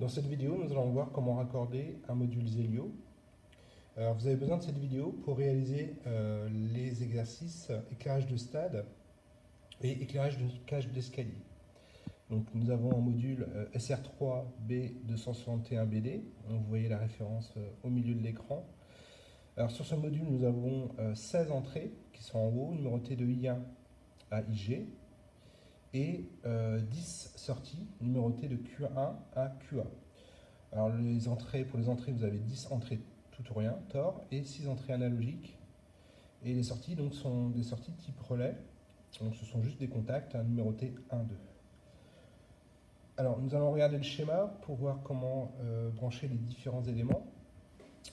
Dans cette vidéo, nous allons voir comment raccorder un module Zelio. Alors, vous avez besoin de cette vidéo pour réaliser les exercices éclairage de stade et éclairage de cage d'escalier. Donc, nous avons un module SR3B261BD. Vous voyez la référence au milieu de l'écran. Alors, sur ce module, nous avons 16 entrées qui sont en haut, numérotées de I1 à IG, et 10 sorties numérotées de Q1 à QA. Alors pour les entrées, vous avez 10 entrées tout ou rien, TOR, et 6 entrées analogiques. Et les sorties donc, sont des sorties type relais, donc ce sont juste des contacts numérotés 1, 2. Alors nous allons regarder le schéma pour voir comment brancher les différents éléments.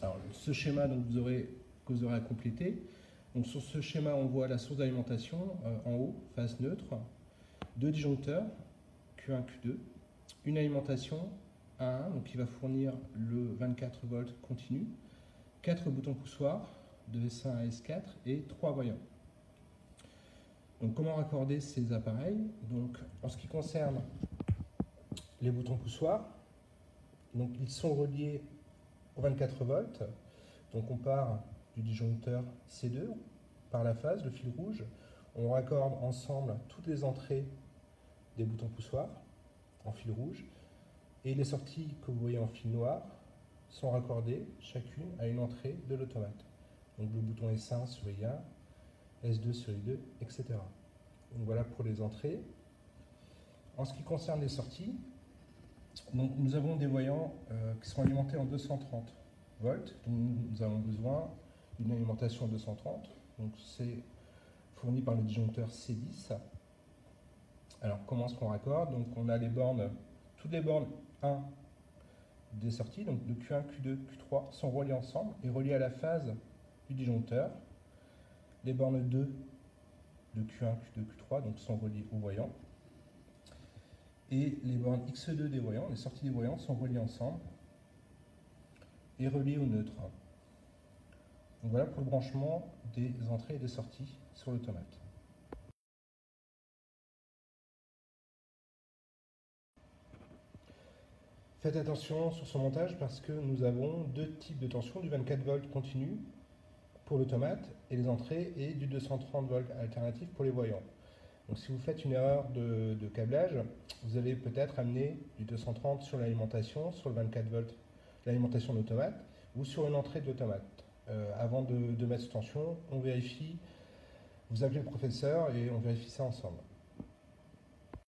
Alors ce schéma donc, que vous aurez à compléter. Donc, sur ce schéma, on voit la source d'alimentation en haut, phase neutre, 2 disjoncteurs, Q1, Q2, une alimentation A1, donc qui va fournir le 24 volts continu, 4 boutons poussoirs de S1 à S4 et 3 voyants. Donc comment raccorder ces appareils? Donc, en ce qui concerne les boutons poussoirs, donc ils sont reliés au 24 volts. Donc on part du disjoncteur C2 par la phase, le fil rouge. On raccorde ensemble toutes les entrées des boutons poussoirs en fil rouge, et les sorties que vous voyez en fil noir sont raccordées chacune à une entrée de l'automate. Donc le bouton S1 sur I1, S2 sur I2, etc. Donc voilà pour les entrées. En ce qui concerne les sorties, donc nous avons des voyants qui sont alimentés en 230 volts. Donc nous avons besoin d'une alimentation en 230. Donc c'est fourni par le disjoncteur C10. Alors comment est-ce qu'on raccorde? Donc on a les bornes, toutes les bornes 1 des sorties, donc de Q1, Q2, Q3 sont reliées ensemble et reliées à la phase du disjoncteur. Les bornes 2 de Q1, Q2, Q3 donc sont reliées au voyant. Et les bornes X2 des voyants, les sorties des voyants sont reliées ensemble et reliées au neutre. Donc voilà pour le branchement des entrées et des sorties sur l'automate. Faites attention sur ce montage parce que nous avons deux types de tension, du 24 volts continu pour l'automate et les entrées et du 230 volts alternatif pour les voyants. Donc si vous faites une erreur de câblage, vous allez peut-être amener du 230 sur l'alimentation, sur le 24 volts, l'alimentation de l'automate, ou sur une entrée de l'automate. Avant de mettre cette tension, on vérifie, vous appelez le professeur et on vérifie ça ensemble.